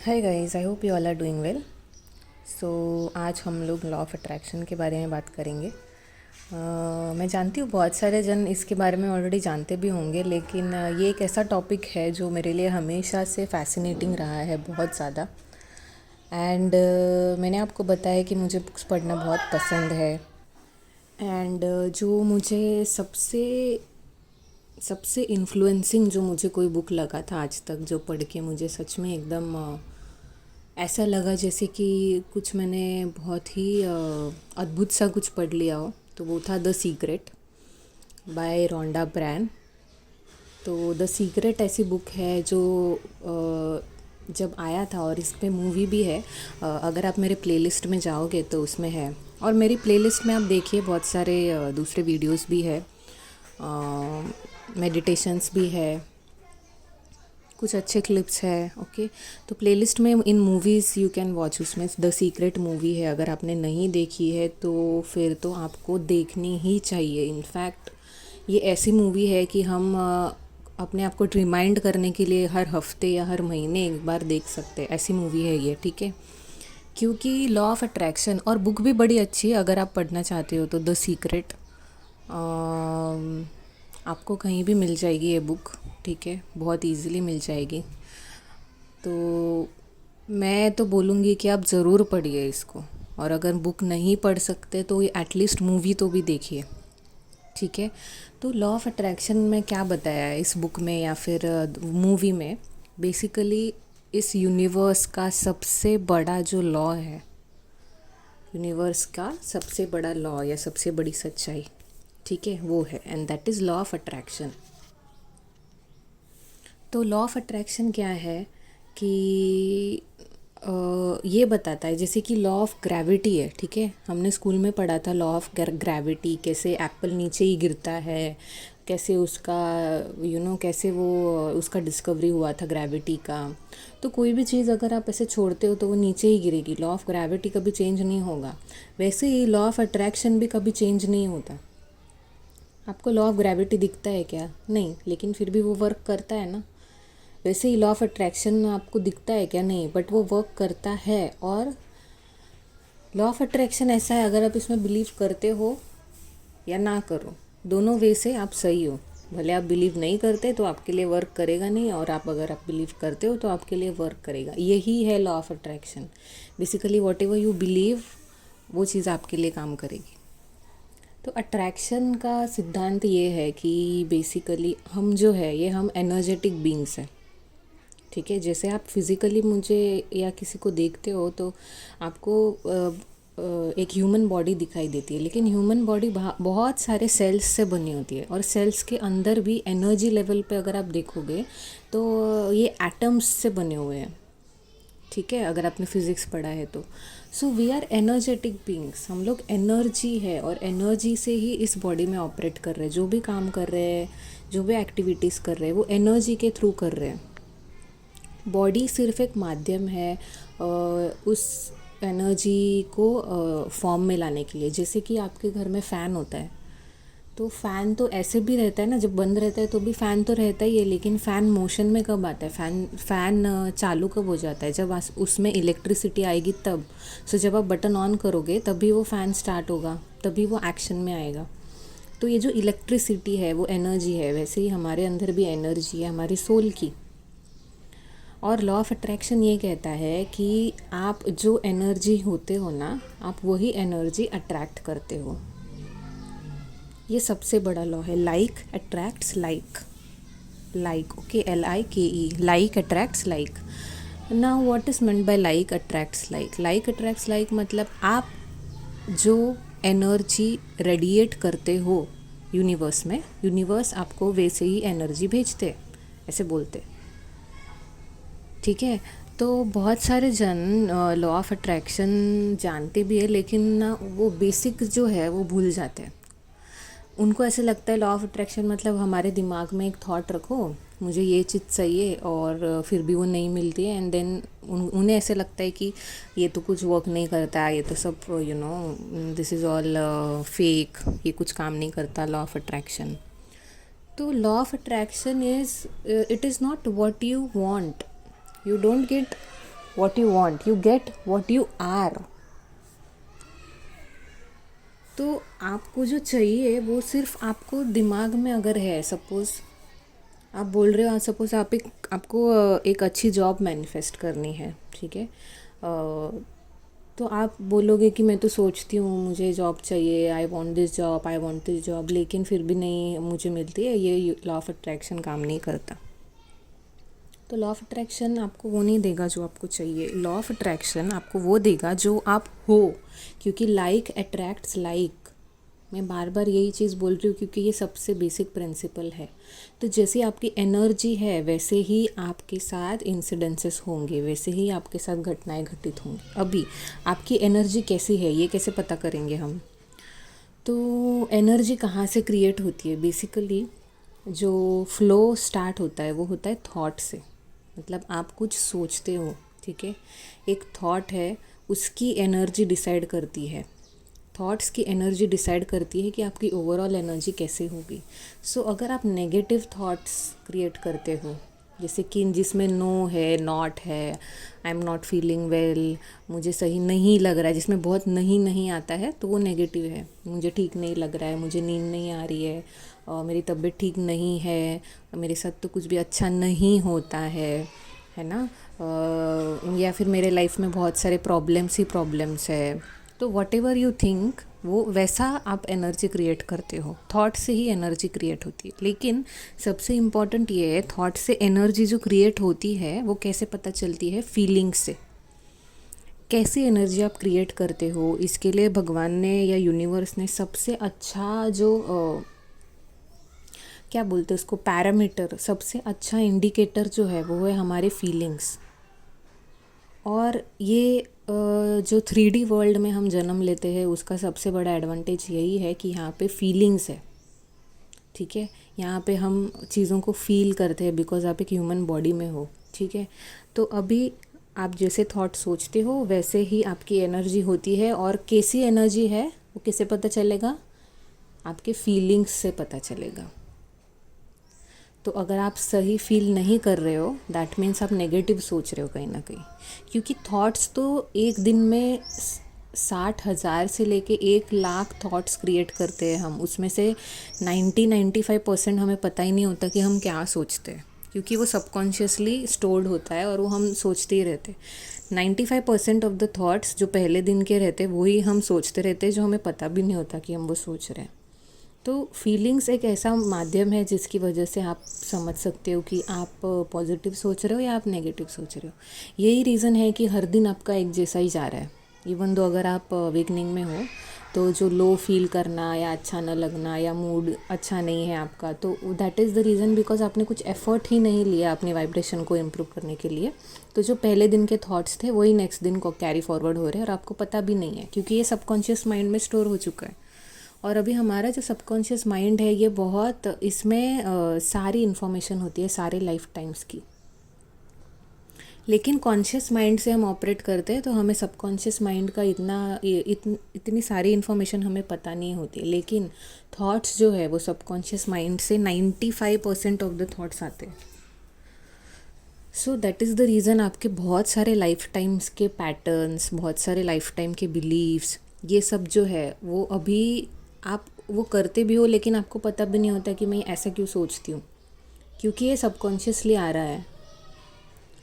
Hi guys, I hope you all are doing well. So आज हम लोग law of attraction के बारे में बात करेंगे। मैं जानती हूँ बहुत सारे जन इसके बारे में ऑलरेडी जानते भी होंगे, लेकिन ये एक ऐसा टॉपिक है जो मेरे लिए हमेशा से फैसिनेटिंग रहा है बहुत ज़्यादा। एंड मैंने आपको बताया कि मुझे बुक्स पढ़ना बहुत पसंद है। एंड जो मुझे सबसे सबसे इन्फ्लुएंसिंग जो मुझे कोई बुक लगा था आज तक, जो पढ़ के मुझे सच में एकदम ऐसा लगा जैसे कि कुछ मैंने बहुत ही अद्भुत सा कुछ पढ़ लिया हो, तो वो था the secret by Rhonda Byrne. तो द सीक्रेट ऐसी बुक है जो जब आया था, और इस पे मूवी भी है। अगर आप मेरे प्लेलिस्ट में जाओगे तो उसमें है, और मेरी प्लेलिस्ट में आप देखिए बहुत सारे दूसरे वीडियोस भी है, मेडिटेशंस भी है, कुछ अच्छे क्लिप्स है। ओके, तो प्लेलिस्ट में इन मूवीज़ यू कैन वॉच, उसमें द सीक्रेट मूवी है। अगर आपने नहीं देखी है तो फिर तो आपको देखनी ही चाहिए। इनफैक्ट ये ऐसी मूवी है कि हम अपने आप को रिमाइंड करने के लिए हर हफ्ते या हर महीने एक बार देख सकते हैं, ऐसी मूवी है ये। ठीक है, क्योंकि लॉ ऑफ अट्रैक्शन, और बुक भी बड़ी अच्छी है। अगर आप पढ़ना चाहते हो तो द सीक्रेट आपको कहीं भी मिल जाएगी ये बुक। ठीक है, बहुत इजीली मिल जाएगी। तो मैं तो बोलूँगी कि आप ज़रूर पढ़िए इसको, और अगर बुक नहीं पढ़ सकते तो ये एटलीस्ट मूवी तो भी देखिए। ठीक है, तो लॉ ऑफ अट्रैक्शन में क्या बताया है इस बुक में या फिर मूवी में, बेसिकली इस यूनिवर्स का सबसे बड़ा जो लॉ है, यूनिवर्स का सबसे बड़ा लॉ या सबसे बड़ी सच्चाई, ठीक है, वो है, and that is law of attraction. तो लॉ ऑफ अट्रैक्शन क्या है कि ये बताता है, जैसे कि लॉ ऑफ ग्रेविटी है। ठीक है, हमने स्कूल में पढ़ा था लॉ ऑफ ग्रेविटी, कैसे एप्पल नीचे ही गिरता है, कैसे उसका कैसे वो उसका डिस्कवरी हुआ था ग्रेविटी का। तो कोई भी चीज़ अगर आप ऐसे छोड़ते हो तो वो नीचे ही गिरेगी। लॉ ऑफ ग्रेविटी कभी चेंज नहीं होगा। वैसे ही लॉ ऑफ अट्रैक्शन भी कभी चेंज नहीं होता। आपको लॉ ऑफ ग्रेविटी दिखता है क्या? नहीं, लेकिन फिर भी वो वर्क करता है ना। वैसे ही लॉ ऑफ अट्रैक्शन आपको दिखता है क्या? नहीं, बट वो वर्क करता है। और लॉ ऑफ अट्रैक्शन ऐसा है, अगर आप इसमें बिलीव करते हो या ना करो, दोनों वे से आप सही हो। भले आप बिलीव नहीं करते तो आपके लिए वर्क करेगा नहीं, और अगर आप बिलीव करते हो तो आपके लिए वर्क करेगा। यही है law of attraction. Basically what ever you believe, वो चीज़ आपके लिए काम करेगी। तो अट्रैक्शन का सिद्धांत ये है कि बेसिकली हम जो है ये हम एनर्जेटिक बींग्स हैं। ठीक है, जैसे आप फिज़िकली मुझे या किसी को देखते हो तो आपको एक ह्यूमन बॉडी दिखाई देती है, लेकिन ह्यूमन बॉडी बहुत सारे सेल्स से बनी होती है, और सेल्स के अंदर भी एनर्जी लेवल पे अगर आप देखोगे तो ये एटम्स से बने हुए हैं। ठीक है, अगर आपने फिज़िक्स पढ़ा है तो। So we are energetic beings, हम लोग एनर्जी है, और एनर्जी से ही इस बॉडी में ऑपरेट कर रहे हैं। जो भी काम कर रहे हैं, जो भी एक्टिविटीज़ कर रहे हैं, वो एनर्जी के थ्रू कर रहे हैं। बॉडी सिर्फ एक माध्यम है उस एनर्जी को फॉर्म में लाने के लिए। जैसे कि आपके घर में फ़ैन होता है, तो फ़ैन तो ऐसे भी रहता है ना, जब बंद रहता है तो भी फ़ैन तो रहता ही है, लेकिन फ़ैन मोशन में कब आता है? फ़ैन चालू कब हो जाता है? जब उसमें इलेक्ट्रिसिटी आएगी तब। सो जब आप बटन ऑन करोगे तभी वो फ़ैन स्टार्ट होगा, तभी वो एक्शन में आएगा। तो ये जो इलेक्ट्रिसिटी है वो एनर्जी है। वैसे ही हमारे अंदर भी एनर्जी है, हमारी सोल की। और लॉ ऑफ अट्रैक्शन ये कहता है कि आप जो एनर्जी होते हो ना, आप वही एनर्जी अट्रैक्ट करते हो। ये सबसे बड़ा लॉ है। Like attracts like. Like, okay, LIKE, like attracts like. Now what is meant by like attracts like? Like attracts like मतलब आप जो एनर्जी रेडिएट करते हो यूनिवर्स में, यूनिवर्स आपको वैसे ही एनर्जी भेजते, ऐसे बोलते। ठीक है, तो बहुत सारे जन लॉ ऑफ अट्रैक्शन जानते भी है, लेकिन ना वो बेसिक जो है वो भूल जाते हैं। उनको ऐसे लगता है लॉ ऑफ अट्रैक्शन मतलब हमारे दिमाग में एक थॉट रखो, मुझे ये चीज़ चाहिए, और फिर भी वो नहीं मिलती है, एंड देन उन्हें ऐसे लगता है कि ये तो कुछ वर्क नहीं करता है, ये तो सब दिस इज़ ऑल फेक, ये कुछ काम नहीं करता लॉ ऑफ अट्रैक्शन। तो law of attraction is, it is not what you want, you don't get what you want, you get what you are. तो आपको जो चाहिए वो सिर्फ आपको दिमाग में अगर है, सपोज़ आप बोल रहे हो, सपोज़ आपको एक अच्छी जॉब मैनिफेस्ट करनी है, ठीक है, तो आप बोलोगे कि मैं तो सोचती हूँ मुझे जॉब चाहिए, आई वांट दिस जॉब, लेकिन फिर भी नहीं मुझे मिलती है, ये लॉ ऑफ अट्रैक्शन काम नहीं करता. तो लॉ ऑफ अट्रैक्शन आपको वो नहीं देगा जो आपको चाहिए. लॉ ऑफ अट्रैक्शन आपको वो देगा जो आप हो, क्योंकि लाइक अट्रैक्ट्स लाइक. मैं बार बार यही चीज़ बोल रही हूँ क्योंकि ये सबसे बेसिक प्रिंसिपल है. तो जैसी आपकी एनर्जी है वैसे ही आपके साथ इंसिडेंसेस होंगे, वैसे ही आपके साथ घटनाएं घटित होंगी. अभी आपकी एनर्जी कैसी है ये कैसे पता करेंगे हम? तो एनर्जी कहाँ से क्रिएट होती है? बेसिकली जो फ्लो स्टार्ट होता है वो होता है थॉट से. मतलब आप कुछ सोचते हो, ठीक है, एक थॉट है, उसकी एनर्जी डिसाइड करती है, थॉट्स की एनर्जी डिसाइड करती है कि आपकी ओवरऑल एनर्जी कैसे होगी. सो अगर आप नेगेटिव थॉट्स क्रिएट करते हो, जैसे कि जिसमें नो है, नॉट है, I am not feeling well, मुझे सही नहीं लग रहा है, जिसमें बहुत नहीं नहीं आता है तो वो नेगेटिव है. मुझे ठीक नहीं लग रहा है, मुझे नींद नहीं आ रही है, मेरी तबीयत ठीक नहीं है, मेरे साथ तो कुछ भी अच्छा नहीं होता है ना, या फिर मेरे लाइफ में बहुत सारे प्रॉब्लम्स है. तो वट एवर यू थिंक वो वैसा आप एनर्जी क्रिएट करते हो. थॉट से ही एनर्जी क्रिएट होती है. लेकिन सबसे इम्पॉर्टेंट ये है, थॉट से एनर्जी जो क्रिएट होती है वो कैसे पता चलती है? फीलिंग्स से. कैसी एनर्जी आप क्रिएट करते हो, इसके लिए भगवान ने या यूनिवर्स ने सबसे अच्छा जो क्या बोलते हैं उसको, पैरामीटर, सबसे अच्छा इंडिकेटर जो है वो है हमारे फीलिंग्स. और ये जो 3D वर्ल्ड में हम जन्म लेते हैं उसका सबसे बड़ा एडवांटेज यही है कि यहाँ पे फीलिंग्स है, ठीक है. यहाँ पे हम चीज़ों को फील करते हैं बिकॉज आप एक ह्यूमन बॉडी में हो, ठीक है. तो अभी आप जैसे थॉट सोचते हो वैसे ही आपकी एनर्जी होती है. और कैसी एनर्जी है वो कैसे पता चलेगा? आपके फीलिंग्स से पता चलेगा. तो अगर आप सही फील नहीं कर रहे हो, दैट मीन्स आप नेगेटिव सोच रहे हो कहीं ना कहीं. क्योंकि थॉट्स तो एक दिन में 60,000 से लेके 1,00,000 थॉट्स क्रिएट करते हैं हम. उसमें से 90-95% हमें पता ही नहीं होता कि हम क्या सोचते हैं, क्योंकि वो सबकॉन्शियसली स्टोर्ड होता है और वो हम सोचते ही रहते. 95% ऑफ द थॉट्स जो पहले दिन के रहते वही हम सोचते रहते, जो हमें पता भी नहीं होता कि हम वो सोच रहे हैं. तो फीलिंग्स एक ऐसा माध्यम है जिसकी वजह से आप समझ सकते हो कि आप पॉजिटिव सोच रहे हो या आप नेगेटिव सोच रहे हो. यही रीज़न है कि हर दिन आपका एक जैसा ही जा रहा है. इवन दो अगर आप अवेकनिंग में हो तो जो लो फील करना या अच्छा न लगना या मूड अच्छा नहीं है आपका, तो that is the reason because आपने कुछ एफर्ट ही नहीं लिया अपनी वाइब्रेशन को इम्प्रूव करने के लिए. तो जो पहले दिन के थॉट्स थे वही नेक्स्ट दिन को कैरी फॉरवर्ड हो रहे हैं और आपको पता भी नहीं है, क्योंकि ये सबकॉन्शियस माइंड में स्टोर हो चुका है. और अभी हमारा जो सबकॉन्शियस माइंड है ये बहुत, इसमें सारी इन्फॉर्मेशन होती है सारे लाइफ टाइम्स की. लेकिन कॉन्शियस माइंड से हम ऑपरेट करते हैं तो हमें सबकॉन्शियस माइंड का इतनी सारी इन्फॉर्मेशन हमें पता नहीं होती. लेकिन थॉट्स जो है वो सबकॉन्शियस माइंड से 95% ऑफ द थॉट्स आते हैं. So that is the reason आपके बहुत सारे लाइफ टाइम्स के पैटर्न्स, बहुत सारे लाइफ टाइम के बिलीव्स, ये सब जो है वो अभी आप वो करते भी हो लेकिन आपको पता भी नहीं होता कि मैं ऐसा क्यों सोचती हूँ, क्योंकि ये सबकॉन्शियसली आ रहा है.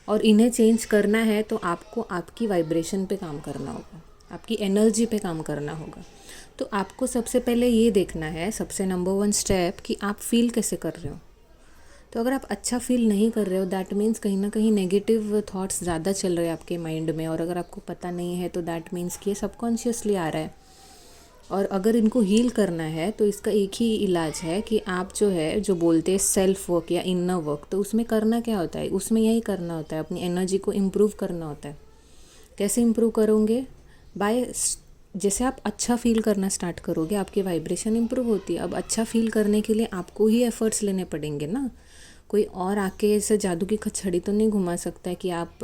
और इन्हें चेंज करना है तो आपको आपकी वाइब्रेशन पे काम करना होगा, आपकी एनर्जी पे काम करना होगा. तो आपको सबसे पहले ये देखना है, सबसे नंबर 1 स्टेप, कि आप फील कैसे कर रहे हो. तो अगर आप अच्छा फील नहीं कर रहे हो दैट मीन्स कहीं ना कहीं नेगेटिव थॉट्स ज़्यादा चल रहे हैं आपके माइंड में. और अगर आपको पता नहीं है तो दैट मीन्स कि ये सबकॉन्शियसली आ रहा है. और अगर इनको हील करना है तो इसका एक ही इलाज है कि आप जो है, जो बोलते हैं सेल्फ वर्क या इनर वर्क, तो उसमें करना क्या होता है? उसमें यही करना होता है, अपनी एनर्जी को इम्प्रूव करना होता है. कैसे इम्प्रूव करोगे? बाय, जैसे आप अच्छा फील करना स्टार्ट करोगे आपकी वाइब्रेशन इम्प्रूव होती है. अब अच्छा फील करने के लिए आपको ही एफर्ट्स लेने पड़ेंगे ना. कोई और आके ऐसे जादू की छड़ी तो नहीं घुमा सकता है कि आप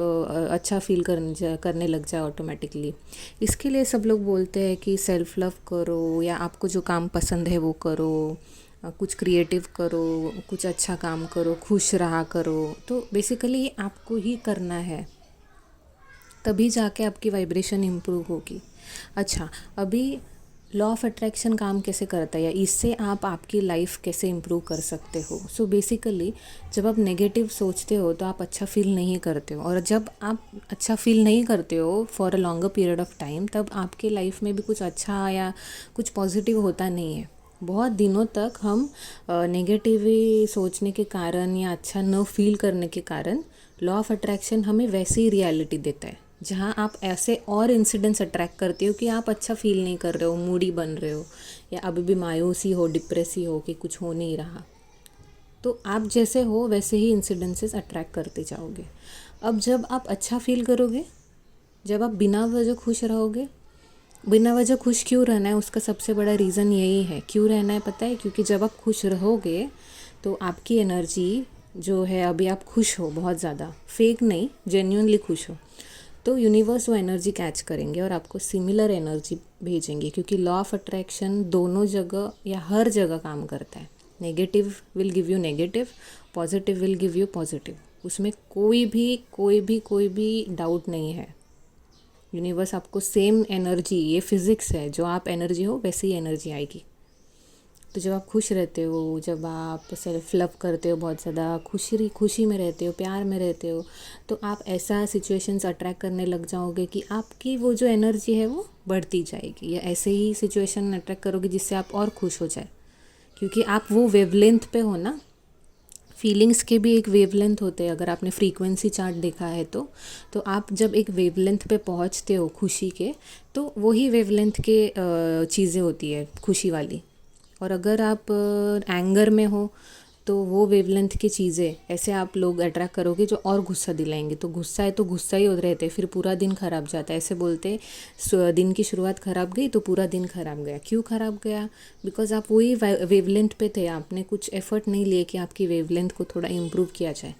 अच्छा फील करने लग जाए ऑटोमेटिकली. इसके लिए सब लोग बोलते हैं कि सेल्फ लव करो, या आपको जो काम पसंद है वो करो, कुछ क्रिएटिव करो, कुछ अच्छा काम करो, खुश रहा करो. तो बेसिकली आपको ही करना है. तभी जाके आपकी वाइब्रेशन इम्प्रूव होगी। अच्छा, अभी लॉ ऑफ अट्रैक्शन काम कैसे करता है या इससे आप आपकी लाइफ कैसे इम्प्रूव कर सकते हो। सो बेसिकली जब आप नेगेटिव सोचते हो तो आप अच्छा फील नहीं करते हो, और जब आप अच्छा फील नहीं करते हो for a longer period of time, तब आपके लाइफ में भी कुछ अच्छा या कुछ पॉजिटिव होता नहीं है। बहुत दिनों तक हम नेगेटिव सोचने के कारण या अच्छा न फील करने के कारण लॉ ऑफ अट्रैक्शन हमें वैसी ही रियलिटी देता है, जहाँ आप ऐसे और इंसिडेंट्स अट्रैक्ट करते हो कि आप अच्छा फील नहीं कर रहे हो, मूडी बन रहे हो, या अभी भी मायूसी हो, डिप्रेसी हो कि कुछ हो नहीं रहा, तो आप जैसे हो वैसे ही इंसिडेंसेस अट्रैक्ट करते जाओगे। अब जब आप अच्छा फील करोगे, जब आप बिना वजह खुश रहोगे, बिना वजह खुश क्यों रहना है उसका सबसे बड़ा रीज़न यही है। क्यों रहना है पता है? क्योंकि जब आप खुश रहोगे तो आपकी एनर्जी जो है, अभी आप खुश हो बहुत ज़्यादा, फेक नहीं, जेन्युइनली खुश हो, तो यूनिवर्स वो एनर्जी कैच करेंगे और आपको सिमिलर एनर्जी भेजेंगे, क्योंकि लॉ ऑफ अट्रैक्शन दोनों जगह या हर जगह काम करता है। Negative will give you negative, positive will give you positive, उसमें कोई भी डाउट नहीं है। यूनिवर्स आपको सेम एनर्जी, ये फिज़िक्स है, जो आप एनर्जी हो वैसे ही एनर्जी आएगी। तो जब आप खुश रहते हो, जब आप सेल्फ लव करते हो, बहुत ज़्यादा खुशी में रहते हो, प्यार में रहते हो, तो आप ऐसा सिचुएशंस अट्रैक्ट करने लग जाओगे कि आपकी वो जो एनर्जी है वो बढ़ती जाएगी, या ऐसे ही सिचुएशन अट्रैक्ट करोगे जिससे आप और खुश हो जाए, क्योंकि आप वो वेवलेंथ पे हो ना। फीलिंग्स के भी एक वेवलेंथ होते हैं, अगर आपने फ्रीक्वेंसी चार्ट देखा है तो आप जब एक वेवलेंथ पे पहुंचते हो खुशी के, तो वही वेवलेंथ के चीज़ें होती है खुशी वाली। और अगर आप एंगर में हो तो वो वेवलेंथ की चीज़ें ऐसे आप लोग अट्रैक्ट करोगे जो और गुस्सा दिलाएंगे। तो गुस्सा है तो गुस्सा ही होते रहते, फिर पूरा दिन ख़राब जाता है। ऐसे बोलते दिन की शुरुआत ख़राब गई तो पूरा दिन ख़राब गया। क्यों ख़राब गया? बिकॉज आप वही वेवलेंथ पे थे, आपने कुछ एफर्ट नहीं लिए कि आपकी वेवलेंथ को थोड़ा इम्प्रूव किया जाए।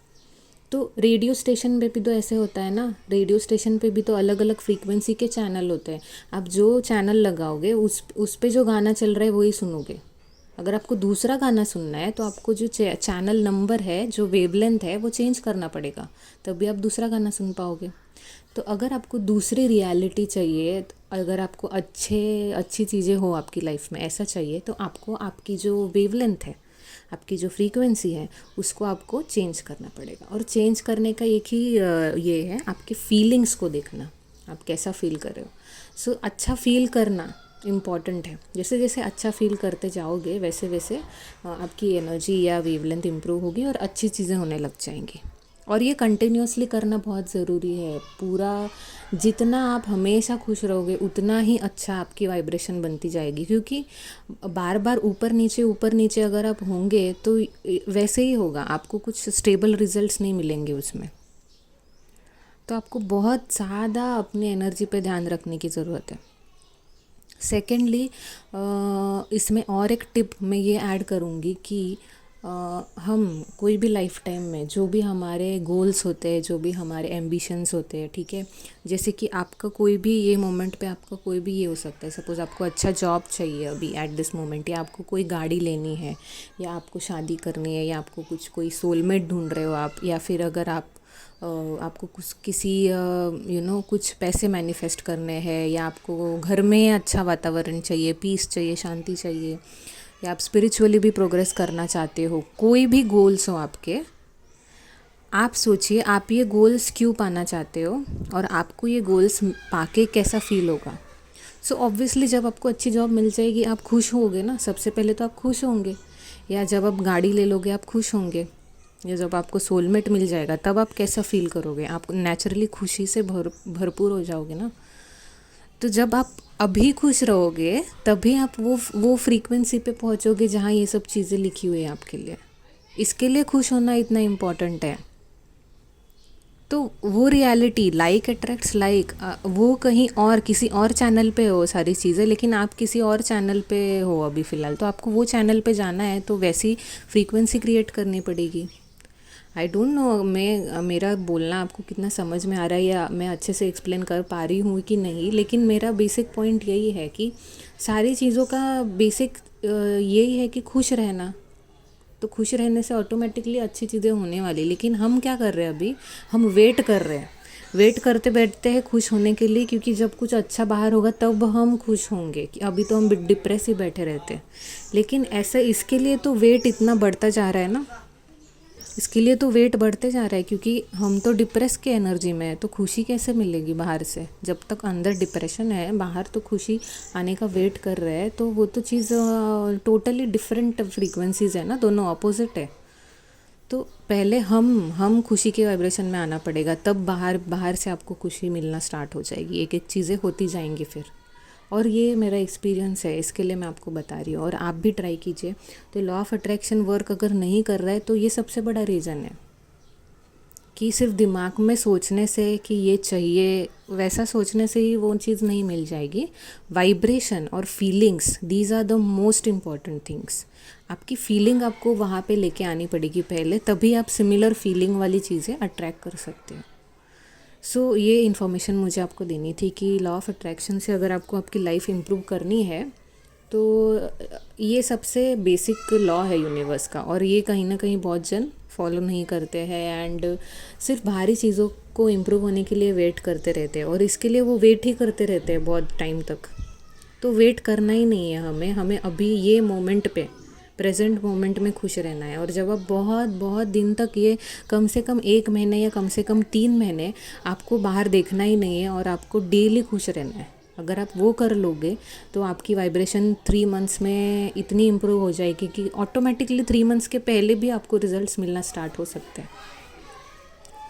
तो रेडियो स्टेशन पे भी तो ऐसे होता है ना, रेडियो स्टेशन पे भी तो अलग अलग फ्रीक्वेंसी के चैनल होते हैं। आप जो चैनल लगाओगे उस पे जो गाना चल रहा है वही सुनोगे। अगर आपको दूसरा गाना सुनना है तो आपको जो चैनल नंबर है, जो वेवलेंथ है, वो चेंज करना पड़ेगा, तभी आप दूसरा गाना सुन पाओगे। तो अगर आपको दूसरी रियलिटी चाहिए, अगर आपको अच्छी चीज़ें हो आपकी लाइफ में, ऐसा चाहिए, तो आपको आपकी जो वेवलेंथ है, आपकी जो फ्रीक्वेंसी है, उसको आपको चेंज करना पड़ेगा। और चेंज करने का एक ही ये है, आपके फीलिंग्स को देखना, आप कैसा फील कर रहे हो। सो अच्छा फील करना इम्पॉर्टेंट है। जैसे जैसे अच्छा फील करते जाओगे वैसे वैसे आपकी एनर्जी या वेवलेंथ इम्प्रूव होगी और अच्छी चीज़ें होने लग जाएंगी। और ये कंटिन्यूसली करना बहुत ज़रूरी है। पूरा जितना आप हमेशा खुश रहोगे उतना ही अच्छा आपकी वाइब्रेशन बनती जाएगी, क्योंकि बार बार ऊपर नीचे अगर आप होंगे तो वैसे ही होगा, आपको कुछ स्टेबल रिजल्ट्स नहीं मिलेंगे उसमें। तो आपको बहुत ज़्यादा अपनी एनर्जी पे ध्यान रखने की ज़रूरत है। सेकेंडली इसमें और एक टिप मैं ये ऐड करूँगी कि हम कोई भी लाइफ टाइम में जो भी हमारे गोल्स होते हैं, जो भी हमारे एम्बिशंस होते हैं, ठीक है, जैसे कि आपका कोई भी ये मोमेंट पे आपका कोई भी ये हो सकता है। सपोज़ आपको अच्छा जॉब चाहिए अभी एट दिस मोमेंट, या आपको कोई गाड़ी लेनी है, या आपको शादी करनी है, या आपको कोई सोलमेट ढूंढ रहे हो आप, या फिर अगर आपको कुछ पैसे मैनिफेस्ट करने हैं, या आपको घर में अच्छा वातावरण चाहिए, पीस चाहिए, शांति चाहिए, या आप स्पिरिचुअली भी प्रोग्रेस करना चाहते हो, कोई भी गोल्स हो आपके, आप सोचिए आप ये गोल्स क्यों पाना चाहते हो और आपको ये गोल्स पाके कैसा फील होगा। सो ऑब्वियसली जब आपको अच्छी जॉब मिल जाएगी आप खुश होगे ना, सबसे पहले तो आप खुश होंगे। या जब आप गाड़ी ले लोगे आप खुश होंगे, या जब आपको सोलमेट मिल जाएगा तब आप कैसा फील करोगे, आप नेचुरली खुशी से भरपूर हो जाओगे ना। तो जब आप अभी खुश रहोगे तभी आप वो फ्रीक्वेंसी पे पहुंचोगे जहाँ ये सब चीज़ें लिखी हुई है आपके लिए। इसके लिए खुश होना इतना इम्पोर्टेंट है। तो वो रियलिटी लाइक अट्रैक्ट्स लाइक, वो कहीं और किसी और चैनल पे हो सारी चीज़ें, लेकिन आप किसी और चैनल पे हो अभी फ़िलहाल, तो आपको वो चैनल पे जाना है तो वैसी फ्रीक्वेंसी क्रिएट करनी पड़ेगी। आई डोंट नो मेरा बोलना आपको कितना समझ में आ रहा है या मैं अच्छे से एक्सप्लेन कर पा रही हूँ कि नहीं, लेकिन मेरा बेसिक पॉइंट यही है कि सारी चीज़ों का बेसिक यही है कि खुश रहना। तो खुश रहने से ऑटोमेटिकली अच्छी चीज़ें होने वाली। लेकिन हम क्या कर रहे हैं अभी, हम वेट कर रहे हैं। वेट करते बैठते हैं खुश होने के लिए, क्योंकि जब कुछ अच्छा बाहर होगा तब हम खुश होंगे, कि अभी तो हम डिप्रेस ही बैठे रहते हैं। लेकिन ऐसा इसके लिए तो वेट इतना बढ़ता जा रहा है ना, इसके लिए तो वेट बढ़ते जा रहा है, क्योंकि हम तो डिप्रेस के एनर्जी में है, तो खुशी कैसे मिलेगी बाहर से? जब तक अंदर डिप्रेशन है, बाहर तो खुशी आने का वेट कर रहे हैं, तो वो तो चीज़ टोटली डिफरेंट फ्रीक्वेंसीज है ना, दोनों अपोजिट है। तो पहले हम खुशी के वाइब्रेशन में आना पड़ेगा, तब बाहर बाहर से आपको खुशी मिलना स्टार्ट हो जाएगी, एक एक चीज़ें होती जाएंगी फिर। और ये मेरा एक्सपीरियंस है, इसके लिए मैं आपको बता रही हूँ, और आप भी ट्राई कीजिए। तो लॉ ऑफ अट्रैक्शन वर्क अगर नहीं कर रहा है तो ये सबसे बड़ा रीज़न है, कि सिर्फ दिमाग में सोचने से कि ये चाहिए, वैसा सोचने से ही वो चीज़ नहीं मिल जाएगी। वाइब्रेशन और feelings, these are the most important things. आपकी फीलिंग आपको वहाँ पे लेके आनी पड़ेगी पहले, तभी आप सिमिलर फीलिंग वाली चीज़ें अट्रैक्ट कर सकते हो। सो ये इन्फॉर्मेशन मुझे आपको देनी थी कि लॉ ऑफ अट्रैक्शन से अगर आपको आपकी लाइफ इम्प्रूव करनी है, तो ये सबसे बेसिक लॉ है यूनिवर्स का, और ये कहीं ना कहीं बहुत जन फॉलो नहीं करते हैं, एंड सिर्फ बाहरी चीज़ों को इम्प्रूव होने के लिए वेट करते रहते हैं, और इसके लिए वो वेट ही करते रहते हैं बहुत टाइम तक। तो वेट करना ही नहीं है हमें, हमें अभी ये मोमेंट पे, प्रेजेंट मोमेंट में खुश रहना है। और जब आप बहुत बहुत दिन तक, ये कम से कम 1 महीने या कम से कम 3 महीने आपको बाहर देखना ही नहीं है, और आपको डेली खुश रहना है, अगर आप वो कर लोगे तो आपकी वाइब्रेशन 3 मंथ्स में इतनी इम्प्रूव हो जाएगी कि ऑटोमेटिकली 3 मंथ्स के पहले भी आपको रिजल्ट्स मिलना स्टार्ट हो सकते हैं।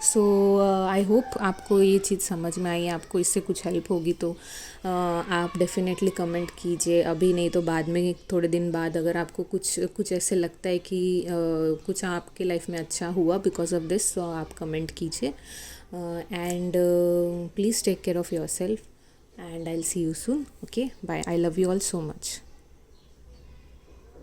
सो आई होप आपको ये चीज़ समझ में आई, आपको इससे कुछ हेल्प होगी, तो आप डेफिनेटली कमेंट कीजिए, अभी नहीं तो बाद में, थोड़े दिन बाद, अगर आपको कुछ कुछ ऐसे लगता है कि कुछ आपके लाइफ में अच्छा हुआ बिकॉज ऑफ दिस, तो आप कमेंट कीजिए। And please take care of yourself, and I'll see you soon. Okay, bye. I love you all so much.